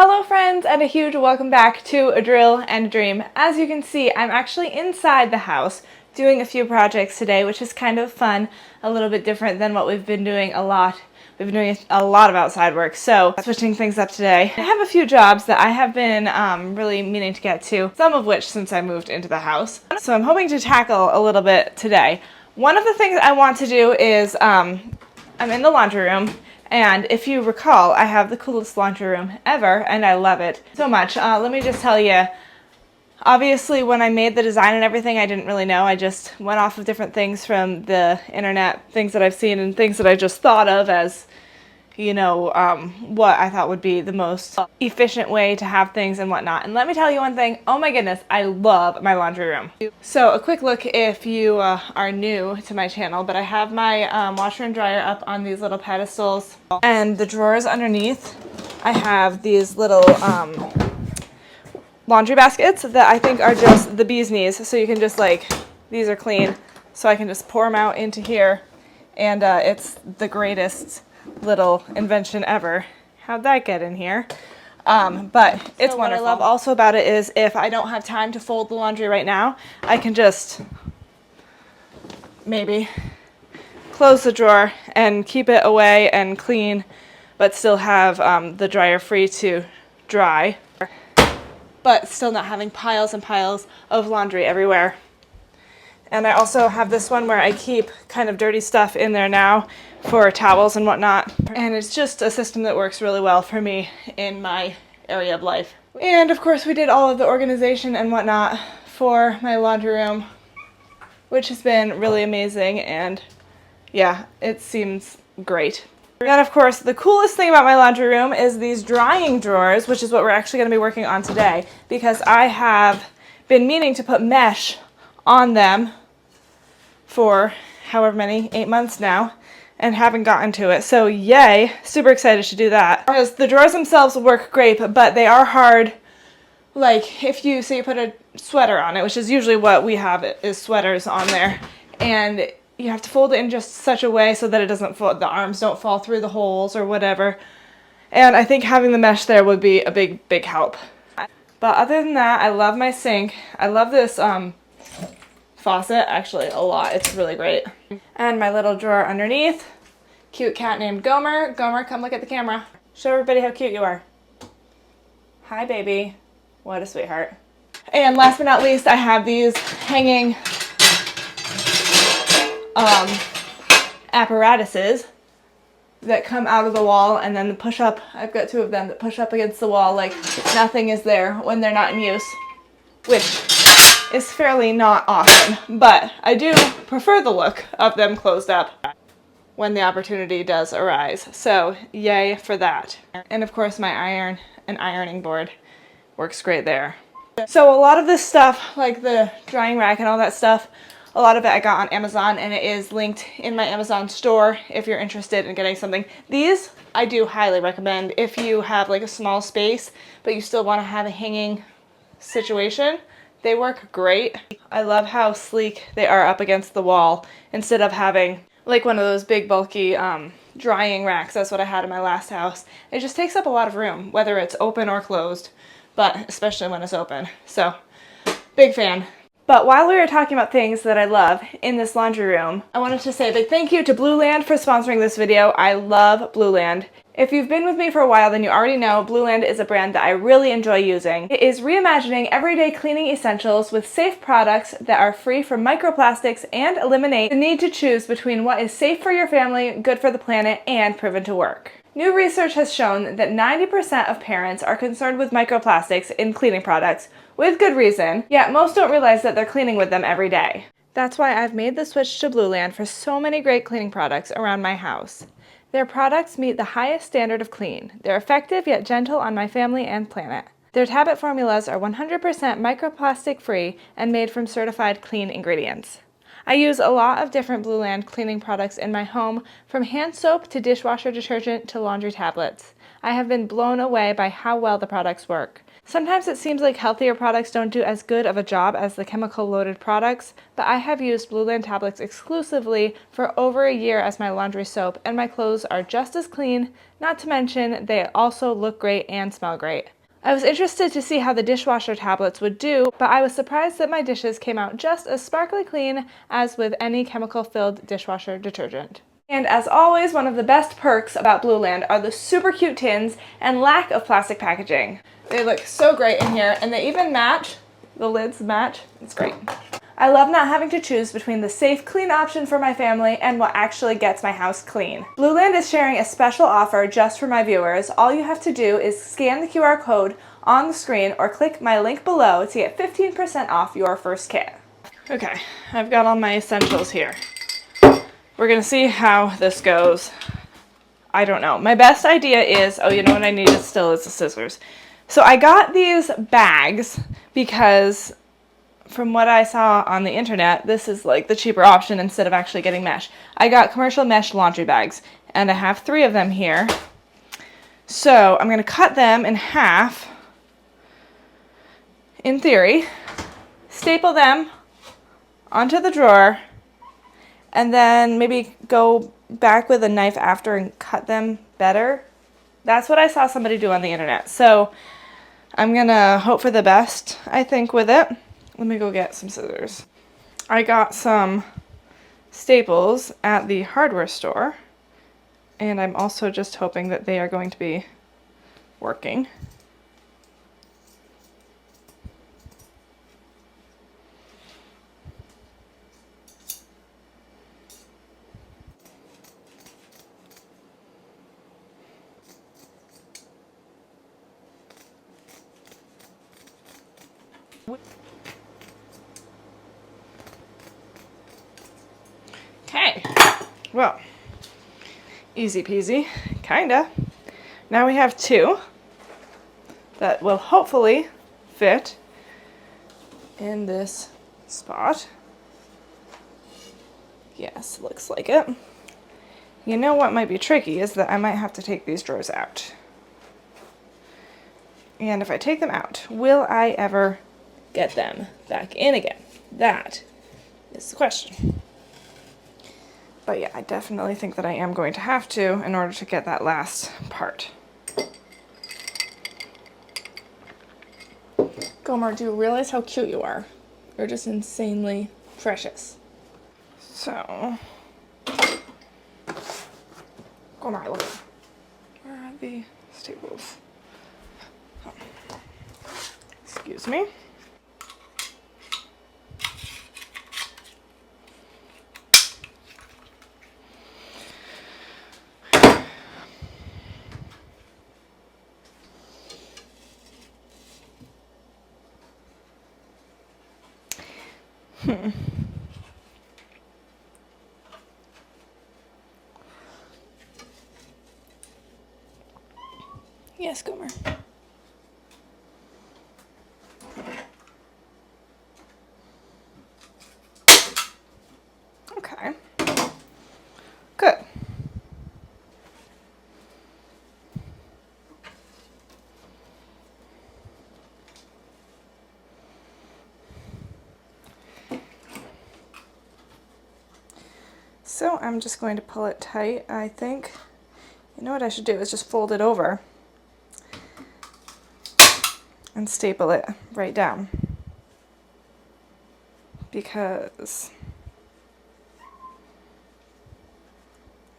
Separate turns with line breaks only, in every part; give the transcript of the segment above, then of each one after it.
Hello friends, and a huge welcome back to A Drill and a Dream. As you can see, I'm actually inside the house doing a few projects today, which is kind of fun, a little bit different than what we've been doing a lot. We've been doing a lot of outside work, so switching things up today. I have a few jobs that I have been really meaning to get to, some of which since I moved into the house. So I'm hoping to tackle a little bit today. One of the things I want to do is, I'm in the laundry room. And if you recall, I have the coolest laundry room ever, and I love it so much. Let me just tell you, obviously when I made the design and everything, I didn't really know. I just went off of different things from the internet, things that I've seen and things that I just thought of as, you know, what I thought would be the most efficient way to have things and whatnot. And let me tell you one thing, oh my goodness, I love my laundry room. So a quick look if you are new to my channel, but I have my washer and dryer up on these little pedestals, and the drawers underneath, I have these little laundry baskets that I think are just the bee's knees. So you can just these are clean, so I can just pour them out into here, and it's the greatest little invention ever. How'd that get in here? But it's wonderful. What I love also about it is if I don't have time to fold the laundry right now, I can just maybe close the drawer and keep it away and clean, but still have the dryer free to dry, but still not having piles and piles of laundry everywhere. And I also have this one where I keep kind of dirty stuff in there now for towels and whatnot. And it's just a system that works really well for me in my area of life. And of course we did all of the organization and whatnot for my laundry room, which has been really amazing, and yeah, it seems great. And of course the coolest thing about my laundry room is these drying drawers, which is what we're actually going to be working on today, because I have been meaning to put mesh on them for however many, 8 months now, and haven't gotten to it. So yay, super excited to do that. Because the drawers themselves work great, but they are hard. Like if you say you put a sweater on it, which is usually what we have, is sweaters on there, and you have to fold it in just such a way so that it doesn't fall, the arms don't fall through the holes or whatever. And I think having the mesh there would be a big help. But other than that, I love my sink. I love this faucet actually a lot. It's really great. And my little drawer underneath, cute cat named Gomer. Gomer, come look at the camera. Show everybody how cute you are. Hi baby. What a sweetheart. And last but not least, I have these hanging apparatuses that come out of the wall and then push up. I've got two of them that push up against the wall like nothing is there when they're not in use, which is fairly not often, but I do prefer the look of them closed up when the opportunity does arise. So yay for that. And of course my iron and ironing board works great there. So a lot of this stuff, like the drying rack and all that stuff, a lot of it I got on Amazon, and it is linked in my Amazon store if you're interested in getting something. These I do highly recommend if you have like a small space but you still want to have a hanging situation. They work great. I love how sleek they are up against the wall instead of having like one of those big bulky drying racks. That's what I had in my last house. It just takes up a lot of room, whether it's open or closed, but especially when it's open. So big fan. But while we were talking about things that I love in this laundry room, I wanted to say a big thank you to Blueland for sponsoring this video. I love Blueland. If you've been with me for a while, then you already know Blueland is a brand that I really enjoy using. It is reimagining everyday cleaning essentials with safe products that are free from microplastics and eliminate the need to choose between what is safe for your family, good for the planet, and proven to work. New research has shown that 90% of parents are concerned with microplastics in cleaning products, with good reason, yet most don't realize that they're cleaning with them every day. That's why I've made the switch to Blueland for so many great cleaning products around my house. Their products meet the highest standard of clean. They're effective yet gentle on my family and planet. Their tablet formulas are 100% microplastic free and made from certified clean ingredients. I use a lot of different Blueland cleaning products in my home, from hand soap to dishwasher detergent to laundry tablets. I have been blown away by how well the products work. Sometimes it seems like healthier products don't do as good of a job as the chemical-loaded products, but I have used Blueland tablets exclusively for over a year as my laundry soap, and my clothes are just as clean, not to mention they also look great and smell great. I was interested to see how the dishwasher tablets would do, but I was surprised that my dishes came out just as sparkly clean as with any chemical-filled dishwasher detergent. And as always, one of the best perks about Blueland are the super cute tins and lack of plastic packaging. They look so great in here, and they even match. The lids match. It's great. I love not having to choose between the safe, clean option for my family and what actually gets my house clean. Blueland is sharing a special offer just for my viewers. All you have to do is scan the QR code on the screen or click my link below to get 15% off your first kit. Okay, I've got all my essentials here. We're gonna see how this goes. I don't know. My best idea is, oh, you know what I needed still is the scissors. So I got these bags because from what I saw on the internet, this is like the cheaper option instead of actually getting mesh. I got commercial mesh laundry bags, and I have 3 of them here. So I'm gonna cut them in half, in theory, staple them onto the drawer, and then maybe go back with a knife after and cut them better. That's what I saw somebody do on the internet. So I'm gonna hope for the best, I think, with it. Let me go get some scissors. I got some staples at the hardware store, and I'm also just hoping that they are going to be working. Okay, well, easy peasy, kinda. Now we have 2 that will hopefully fit in this spot. Yes, looks like it. You know what might be tricky is that I might have to take these drawers out. And if I take them out, will I ever get them back in again? That is the question. But yeah, I definitely think that I am going to have to in order to get that last part. Gomer, do you realize how cute you are? You're just insanely precious. So, Gomer, look. Where are the staples? Oh. Excuse me. Yes, Gomer. Okay. Good. So I'm just going to pull it tight, I think. You know what I should do is just fold it over and staple it right down, because it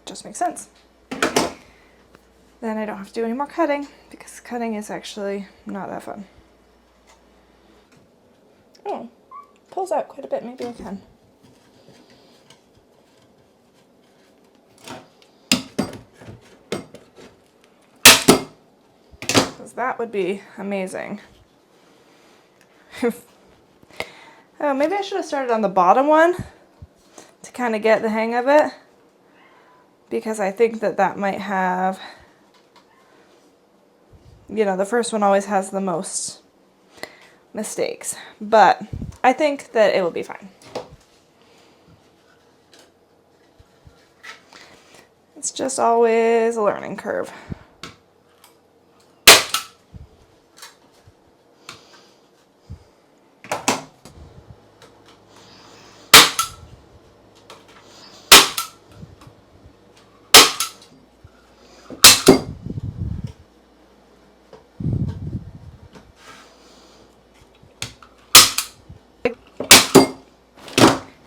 just makes sense. Then I don't have to do any more cutting, because cutting is actually not that fun. Oh, pulls out quite a bit. Maybe I can. Because that would be amazing. Oh, maybe I should have started on the bottom one to kind of get the hang of it, because I think that that might have, you know, the first one always has the most mistakes, but I think that it will be fine. It's just always a learning curve.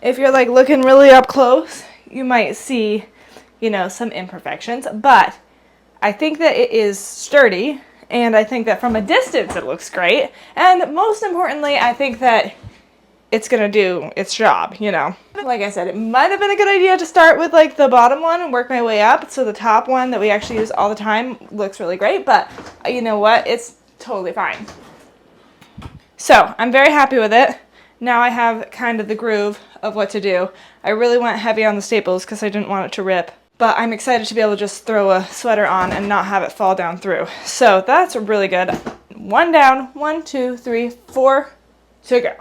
if you're like looking really up close, you might see, you know, some imperfections, but I think that it is sturdy, and I think that from a distance it looks great, and most importantly, I think that it's gonna do its job, you know. Like I said, it might have been a good idea to start with like the bottom one and work my way up, so the top one that we actually use all the time looks really great, but you know what, it's totally fine. So I'm very happy with it. Now I have kind of the groove of what to do. I really went heavy on the staples because I didn't want it to rip, but I'm excited to be able to just throw a sweater on and not have it fall down through. So that's really good. 1 down, 1, 2, 3, 4 to go.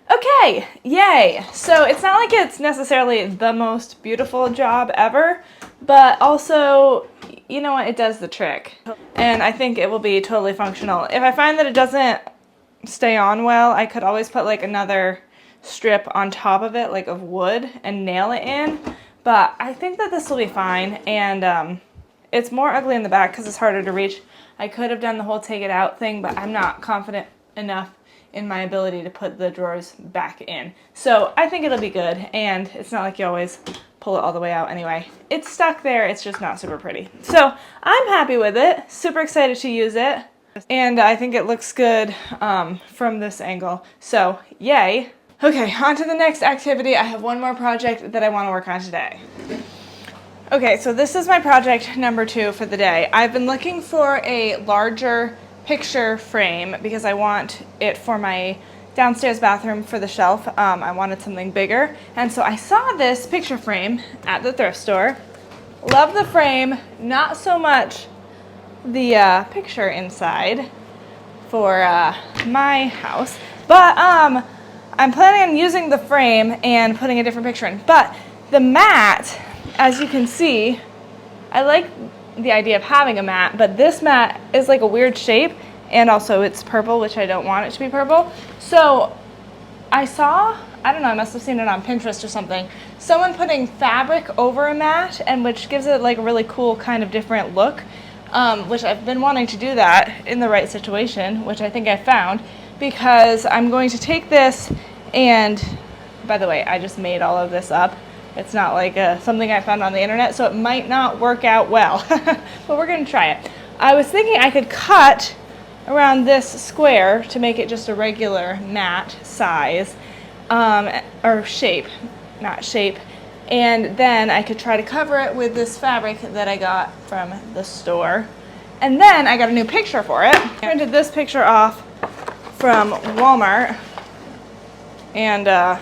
Okay, yay! So it's not like it's necessarily the most beautiful job ever, but also, you know what, it does the trick. And I think it will be totally functional. If I find that it doesn't stay on well, I could always put like another strip on top of it, like of wood, and nail it in. But I think that this will be fine, and it's more ugly in the back because it's harder to reach. I could have done the whole take it out thing, but I'm not confident enough in my ability to put the drawers back in. So I think it'll be good, and it's not like you always pull it all the way out anyway. It's stuck there, it's just not super pretty. So I'm happy with it, super excited to use it, and I think it looks good from this angle. So yay. Okay, on to the next activity. I have one more project that I want to work on today. Okay, so this is my project number 2 for the day. I've been looking for a larger picture frame because I want it for my downstairs bathroom for the shelf. I wanted something bigger, and so I saw this picture frame at the thrift store. Love the frame, not so much the picture inside for my house, but I'm planning on using the frame and putting a different picture in. But the mat, as you can see, I like the idea of having a mat, but this mat is like a weird shape, and also it's purple, which I don't want it to be purple. So I saw, I don't know, I must have seen it on Pinterest or something, someone putting fabric over a mat, and which gives it like a really cool kind of different look, which I've been wanting to do that in the right situation, which I think I found. because I'm going to take this and, by the way, I just made all of this up. It's not like something I found on the internet, so it might not work out well, but we're going to try it. I was thinking I could cut around this square to make it just a regular mat size, or shape, not shape, and then I could try to cover it with this fabric that I got from the store. And then I got a new picture for it. I printed this picture off from Walmart, and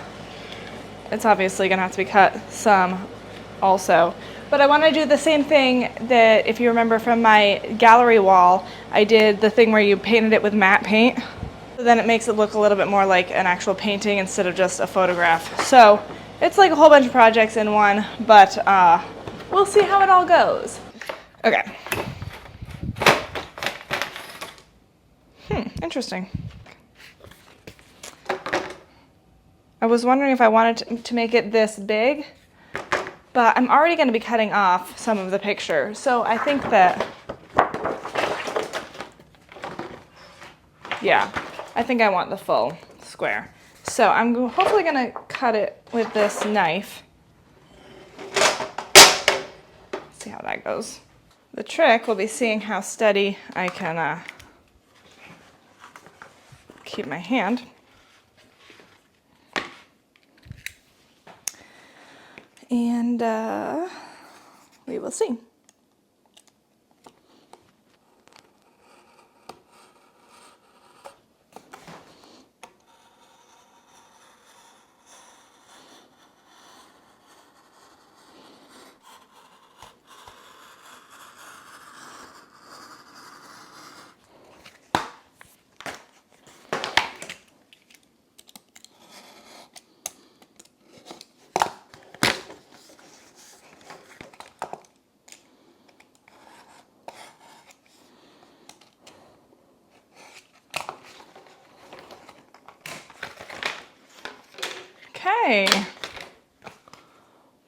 it's obviously gonna have to be cut some also. But I wanna do the same thing that, if you remember from my gallery wall, I did the thing where you painted it with matte paint. So then it makes it look a little bit more like an actual painting instead of just a photograph. So it's like a whole bunch of projects in one, but we'll see how it all goes. Okay. Interesting. I was wondering if I wanted to make it this big, but I'm already going to be cutting off some of the picture. So I think that, yeah, I think I want the full square. So I'm hopefully going to cut it with this knife. See how that goes. The trick will be seeing how steady I can keep my hand. And we will see. Okay,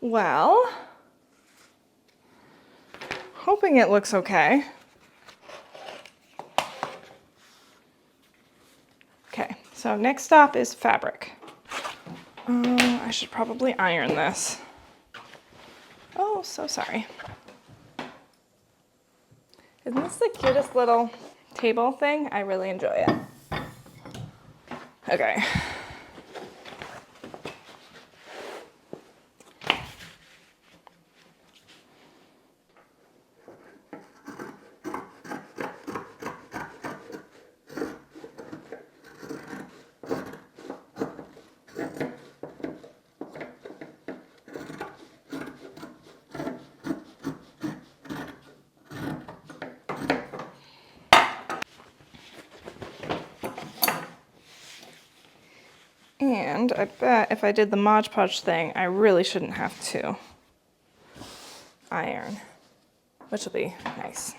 well, hoping it looks okay. Okay, so next stop is fabric. I should probably iron this. Oh, so sorry. Isn't this the cutest little table thing? I really enjoy it. Okay. And I bet if I did the Mod Podge thing, I really shouldn't have to iron, which will be nice.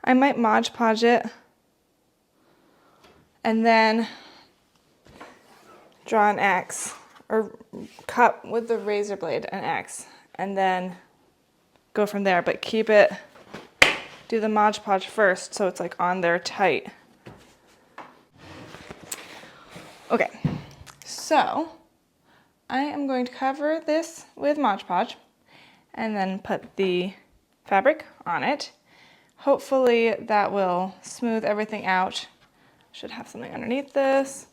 I might Mod Podge it and then draw an X, or cut with the razor blade an X, and then go from there, but keep it, do the Mod Podge first so it's like on there tight. Okay, so I am going to cover this with Mod Podge and then put the fabric on it. Hopefully that will smooth everything out. Should have something underneath this.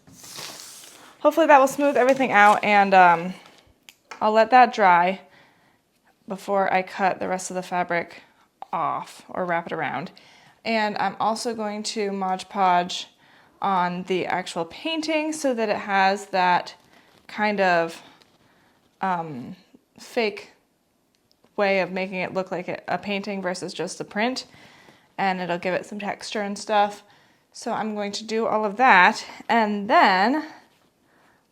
Hopefully that will smooth everything out, and I'll let that dry before I cut the rest of the fabric off or wrap it around. And I'm also going to Mod Podge on the actual painting so that it has that kind of fake way of making it look like a painting versus just a print, and it'll give it some texture and stuff. So I'm going to do all of that, and then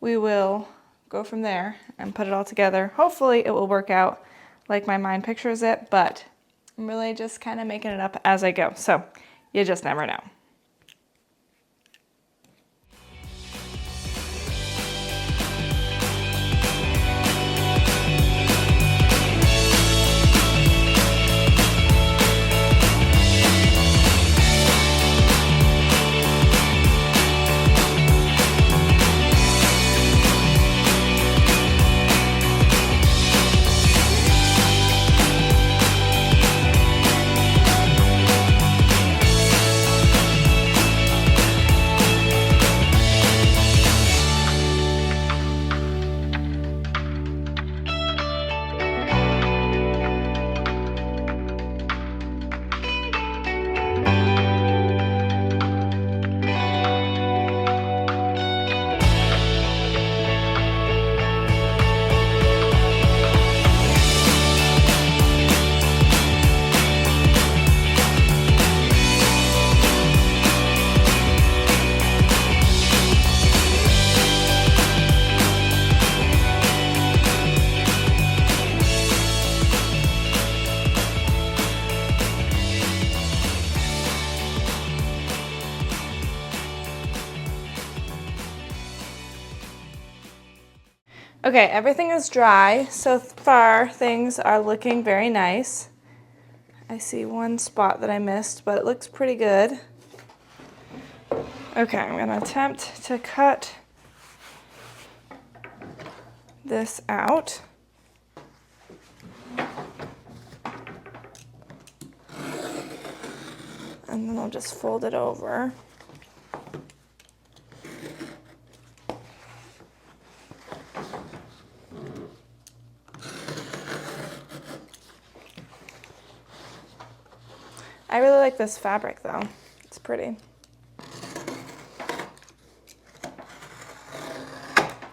we will go from there and put it all together. Hopefully it will work out like my mind pictures it, but I'm really just kind of making it up as I go, so you just never know. Okay, everything is dry. So far, things are looking very nice. I see one spot that I missed, but it looks pretty good. Okay, I'm gonna attempt to cut this out. And then I'll just fold it over. I really like this fabric though. It's pretty.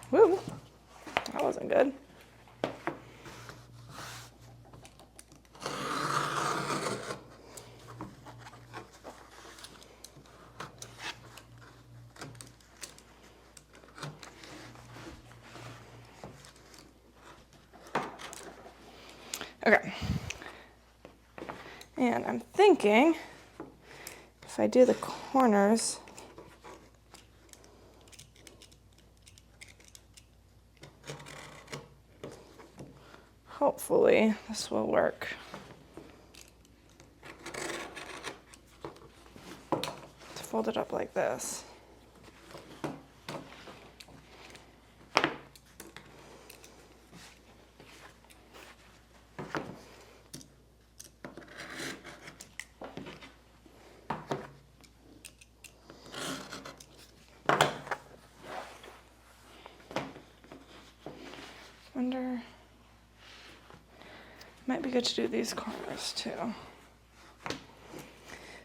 Woo, that wasn't good. Okay. And I'm thinking if I do the corners, hopefully this will work. To fold it up like this. Wonder, might be good to do these corners too.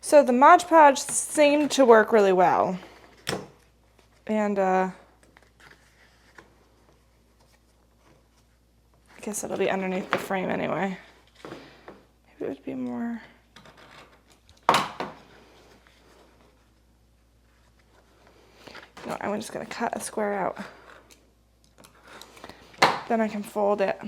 So the Mod Podge seemed to work really well. And I guess it'll be underneath the frame anyway. Maybe it would be more. No, I'm just gonna cut a square out. Then I can fold it.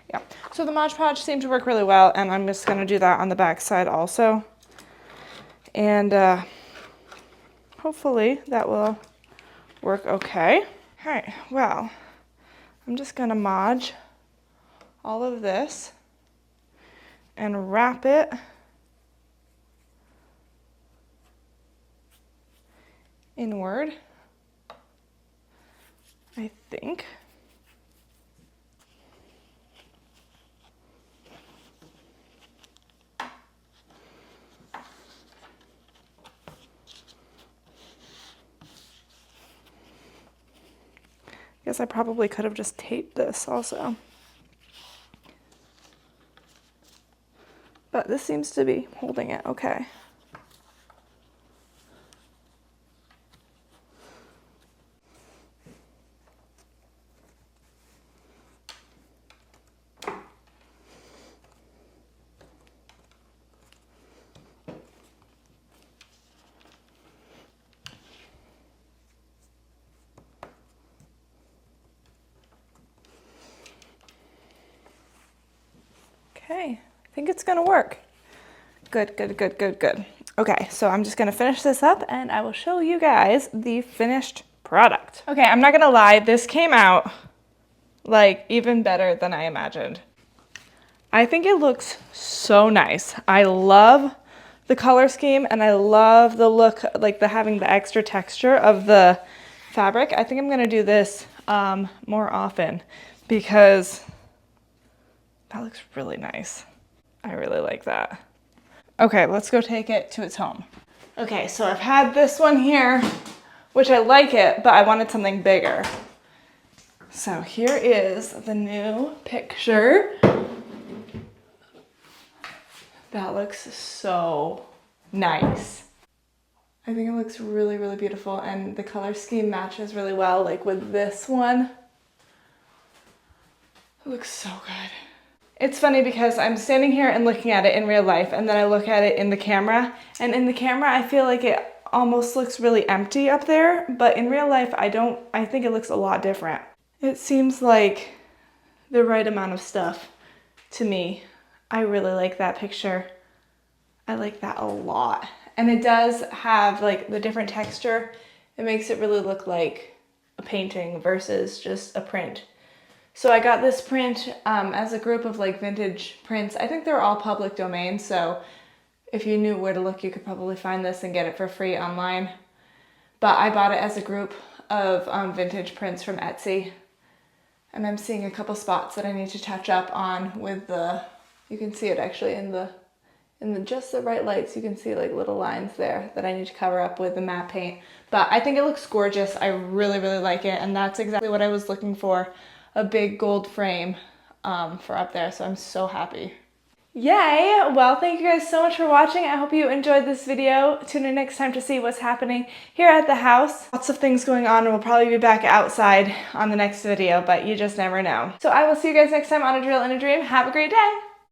Yeah, so the Mod Podge seemed to work really well, and I'm just gonna do that on the back side also. And hopefully that will work okay. All right, well, I'm just gonna Mod all of this and wrap it inward, I think. Guess I probably could have just taped this also. But this seems to be holding it okay. Okay, I think it's gonna work. Good, good, good, good, good. Okay, so I'm just gonna finish this up and I will show you guys the finished product. Okay, I'm not gonna lie, this came out like even better than I imagined. I think it looks so nice. I love the color scheme and I love the look, like having the extra texture of the fabric. I think I'm gonna do this more often because that looks really nice. I really like that. Okay, let's go take it to its home. Okay, so I've had this one here, which I like it, but I wanted something bigger. So here is the new picture. That looks so nice. I think it looks really, really beautiful, and the color scheme matches really well, like with this one. It looks so good. It's funny because I'm standing here and looking at it in real life, and then I look at it in the camera, and in the camera I feel like it almost looks really empty up there, but in real life I think it looks a lot different. It seems like the right amount of stuff to me. I really like that picture. I like that a lot. And it does have like the different texture. It makes it really look like a painting versus just a print. So I got this print as a group of like vintage prints. I think they're all public domain, so if you knew where to look, you could probably find this and get it for free online. But I bought it as a group of vintage prints from Etsy. And I'm seeing a couple spots that I need to touch up on with the, you can see it actually in the just the right lights. You can see like little lines there that I need to cover up with the matte paint. But I think it looks gorgeous. I really, really like it. And that's exactly what I was looking for, a big gold frame for up there. So I'm so happy. Yay! Well, thank you guys so much for watching. I hope you enjoyed this video. Tune in next time to see what's happening here at the house. Lots of things going on, and we'll probably be back outside on the next video, but you just never know. So I will see you guys next time on A Drill and a Dream. Have a great day!